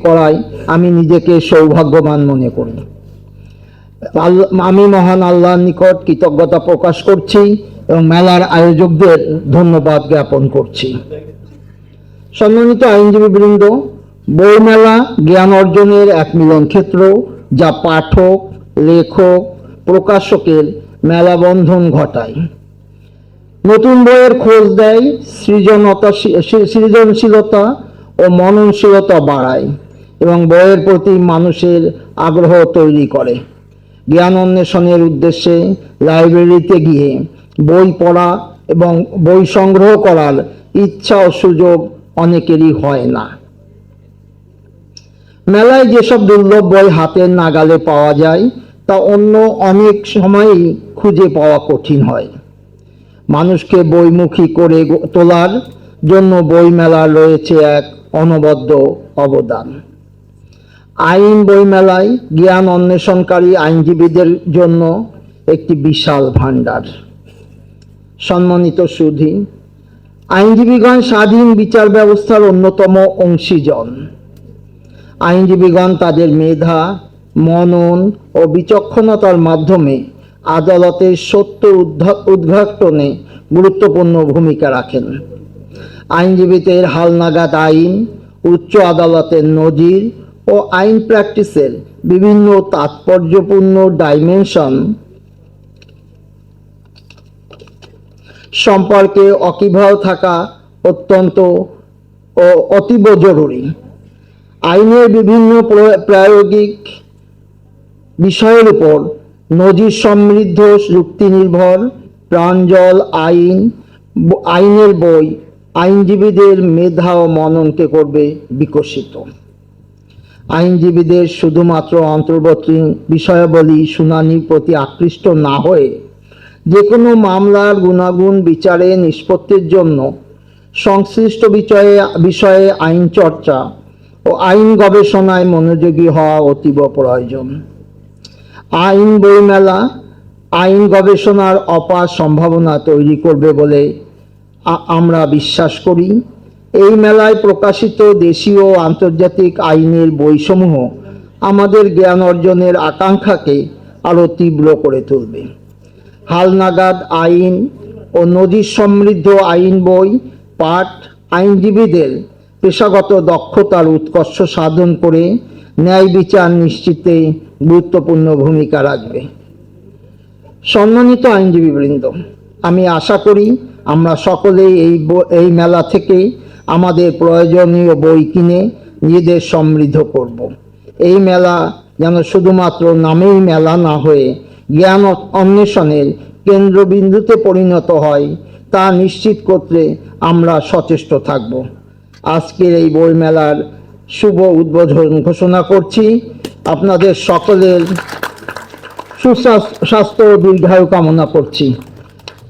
করায় আমি নিজেকে সৌভাগ্যবান মনে করি। আমি মহান আল্লাহর নিকট কৃতজ্ঞতা প্রকাশ করছি এবং মেলার আয়োজকদের ধন্যবাদ জ্ঞাপন করছি। সম্মানিত আইনজীবী বৃন্দ, বইমেলা জ্ঞান অর্জনের এক মিলন ক্ষেত্র, যা পাঠক, লেখক, প্রকাশকের মেলাবন্ধন ঘটায়, নতুন বইয়ের খোঁজ দেয়, সৃজনশীলতা ও মননশীলতা বাড়ায় এবং বইয়ের প্রতি মানুষের আগ্রহ তৈরি করে। জ্ঞান অন্বেষণের উদ্দেশ্যে লাইব্রেরিতে গিয়ে বই পড়া এবং বই সংগ্রহ করার ইচ্ছা ও সুযোগ অনেকেরই হয় না। মেলায় যেসব দুর্লভ বই হাতের নাগালে পাওয়া যায় তা অন্য অনেক সময়ই খুঁজে পাওয়া কঠিন হয়। মানুষকে বইমুখী করে তোলার জন্য বইমেলার রয়েছে এক অনবদ্য অবদান। আইন বইমেলায় জ্ঞান অন্বেষণকারী আইনজীবীদের জন্য একটি বিশাল ভাণ্ডার। সম্মানিত সুধী, আইনজীবীগণ স্বাধীন বিচার ব্যবস্থার অন্যতম অংশীজন। আইনজীবীগণ তাদের মেধা, মনন ও বিচক্ষণতার মাধ্যমে আদালতের সত্য উদ্ঘাটনে গুরুত্বপূর্ণ ভূমিকা রাখেন। আইনজীবীদের হালনাগাদ আইন, উচ্চ আদালতের নজির ও আইন প্র্যাকটিসের বিভিন্ন তাৎপর্যপূর্ণ ডাইমেনশন সম্পর্কে ওয়াকিবহাল থাকা অত্যন্ত ও অতীব জরুরি। আইনের বিভিন্ন প্রায়োগিক বিষয়ের উপর নজির সমৃদ্ধ, যুক্তি নির্ভর, প্রাঞ্জল আইনের বই আইনজীবীদের মেধা ও মননকে করবে বিকশিত। আইনজীবীদের শুধুমাত্র অন্তর্বর্তী বিষয়াবলী শুনানির প্রতি আকৃষ্ট না হয়ে যে কোনো মামলার গুণাগুণ বিচারে নিষ্পত্তির জন্য সংশ্লিষ্ট বিষয়ে আইন চর্চা ও আইন গবেষণায় মনোযোগী হওয়া অতীব প্রয়োজন। আইন বইমেলা আইন গবেষণার অপার সম্ভাবনা তৈরি করবে বলে আমরা বিশ্বাস করি। এই মেলায় প্রকাশিত দেশীয় ও আন্তর্জাতিক আইনের বইসমূহ আমাদের জ্ঞান অর্জনের আকাঙ্ক্ষাকে আরও তীব্র করে তুলবে। হালনাগাদ আইন ও নজির সমৃদ্ধ আইন বই পাঠ আইনজীবীদের পেশাগত দক্ষতার উৎকর্ষ সাধন করে ন্যায় বিচার নিশ্চিতে গুরুত্বপূর্ণ ভূমিকা রাখবে। সম্মানিত আইনজীবীবৃন্দ, আমি আশা করি আমরা সকলেই এই মেলা থেকে আমাদের প্রয়োজনীয় বই কিনে নিজেদের সমৃদ্ধ করব। এই মেলা যেন শুধুমাত্র নামেই মেলা না হয়ে জ্ঞান অন্বেষণের কেন্দ্রবিন্দুতে পরিণত হয়, তা নিশ্চিত করতে আমরা সচেষ্ট থাকব। আজকের এই বইমেলার শুভ উদ্বোধন ঘোষণা করছি। আপনাদের সকলের সুস্বাস্থ্য ও দীর্ঘায়ু কামনা করছি।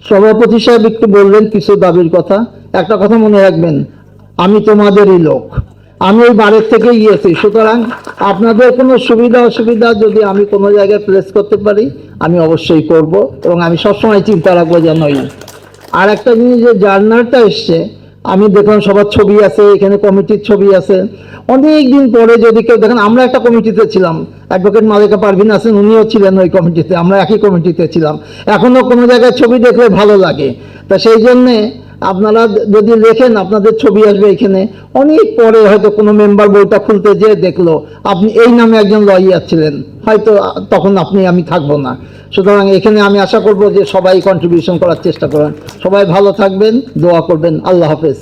সভাপতি সাহেব একটু বললেন কিছু দাবির কথা। একটা কথা মনে রাখবেন, আমি তোমাদেরই লোক, আমি ওই বাড়ির থেকেই গিয়েছি, সুতরাং আপনাদের কোনো সুবিধা অসুবিধা যদি আমি কোনো জায়গায় প্লেস করতে পারি আমি অবশ্যই করব এবং আমি সবসময় চিন্তা রাখবো যেন। আর একটা জিনিস, যে জার্নালটা এসছে, আমি দেখলাম সবার ছবি আছে, এখানে কমিটির ছবি আছে। অনেক দিন পরে যদি কেউ দেখেন, আমরা একটা কমিটিতে ছিলাম, অ্যাডভোকেট মালিকা পারভিন আছেন, উনিও ছিলেন ওই কমিটিতে, আমরা একই কমিটিতে ছিলাম। এখনও কোনো জায়গায় ছবি দেখলে ভালো লাগে। তা সেই জন্যে আপনারা যদি লেখেন আপনাদের ছবি আসবে এখানে। অনেক পরে হয়তো কোনো মেম্বার বইটা খুলতে যেয়ে দেখলো আপনি এই নামে একজন লয়ার ছিলেন, হয়তো তখন আমি থাকবো না। সুতরাং এখানে আমি আশা করব যে সবাই কন্ট্রিবিউশন করার চেষ্টা করেন। সবাই ভালো থাকবেন, দোয়া করবেন। আল্লাহ হাফেজ।